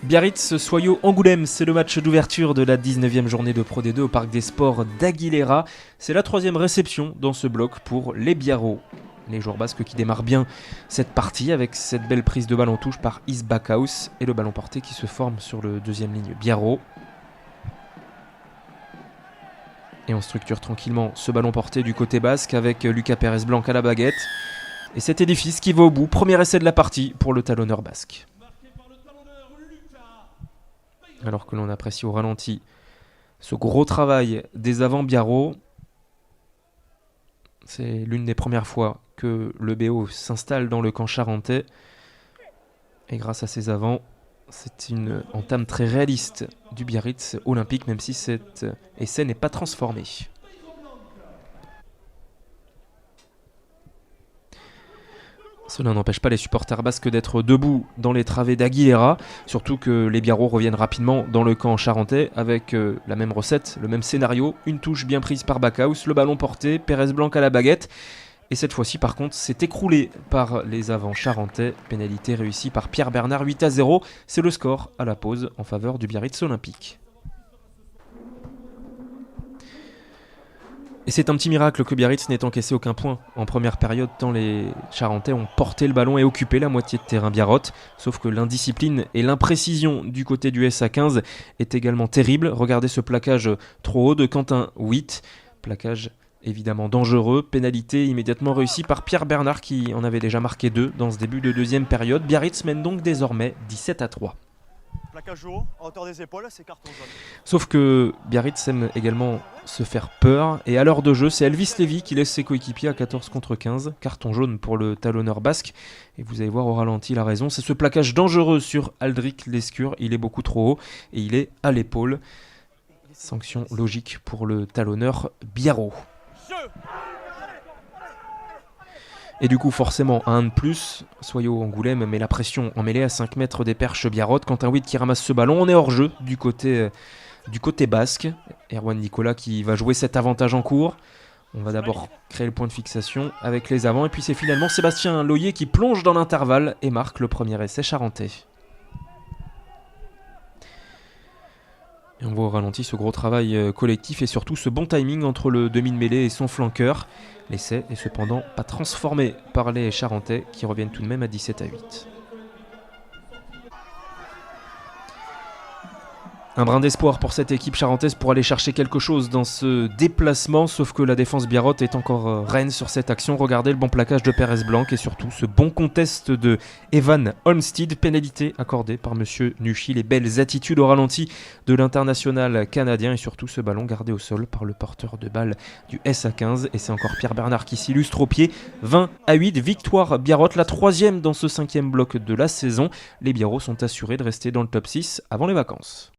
Biarritz-Soyaux Angoulême, c'est le match d'ouverture de la 19e journée de Pro D2 au Parc des Sports d'Aguilera. C'est la troisième réception dans ce bloc pour les Biarros. Les joueurs basques qui démarrent bien cette partie avec cette belle prise de balle en touche par Is Backhaus et le ballon porté qui se forme sur le deuxième ligne Biarros. Et on structure tranquillement ce ballon porté du côté basque avec Lucas Pérez-Blanc à la baguette. Et cet édifice qui va au bout, premier essai de la partie pour le talonneur basque. Alors que l'on apprécie au ralenti ce gros travail des avants Biarros. C'est l'une des premières fois que le BO s'installe dans le camp charentais. Et grâce à ses avants, c'est une entame très réaliste du Biarritz olympique, même si cet essai n'est pas transformé. Cela n'empêche pas les supporters basques d'être debout dans les travées d'Aguilera, surtout que les Biarros reviennent rapidement dans le camp charentais avec la même recette, le même scénario, une touche bien prise par Backhaus, le ballon porté, Pérez-Blanc à la baguette. Et cette fois-ci, par contre, c'est écroulé par les avants charentais. Pénalité réussie par Pierre Bernard, 8-0. C'est le score à la pause en faveur du Biarritz olympique. Et c'est un petit miracle que Biarritz n'ait encaissé aucun point en première période, tant les Charentais ont porté le ballon et occupé la moitié de terrain biarrote. Sauf que l'indiscipline et l'imprécision du côté du SA15 est également terrible. Regardez ce plaquage trop haut de Quentin Witt. Plaquage évidemment dangereux, pénalité immédiatement réussie par Pierre Bernard qui en avait déjà marqué 2 dans ce début de deuxième période. Biarritz mène donc désormais 17-3. Plaquage haut, à hauteur des épaules, c'est carton jaune. Sauf que Biarritz aime également se faire peur et à l'heure de jeu, c'est Elvis Lévy qui laisse ses coéquipiers à 14 contre 15. Carton jaune pour le talonneur basque. Et vous allez voir au ralenti la raison, c'est ce plaquage dangereux sur Aldric Lescure. Il est beaucoup trop haut et il est à l'épaule. Sanction logique pour le talonneur Biarros. Et du coup forcément un de plus, Soyaux Angoulême met la pression en mêlée à 5 mètres des perches biarrotes. Quentin Witt qui ramasse ce ballon, on est hors jeu du côté basque. Erwan Nicolas qui va jouer cet avantage en cours. On va d'abord créer le point de fixation avec les avants et puis c'est finalement Sébastien Loyer qui plonge dans l'intervalle et marque le premier essai charentais. Et on voit au ralenti ce gros travail collectif et surtout ce bon timing entre le demi de mêlée et son flanqueur. L'essai est cependant pas transformé par les Charentais qui reviennent tout de même à 17-8. Un brin d'espoir pour cette équipe charentaise pour aller chercher quelque chose dans ce déplacement, sauf que la défense biarrote est encore reine sur cette action. Regardez le bon plaquage de Pérez-Blanc et surtout ce bon contest de Evan Olmsted, pénalité accordée par Monsieur Nuchy. Les belles attitudes au ralenti de l'international canadien et surtout ce ballon gardé au sol par le porteur de balle du SA15. Et c'est encore Pierre Bernard qui s'illustre au pied. 20-8, victoire biarrote, la troisième dans ce 5e bloc de la saison. Les Biarros sont assurés de rester dans le top 6 avant les vacances.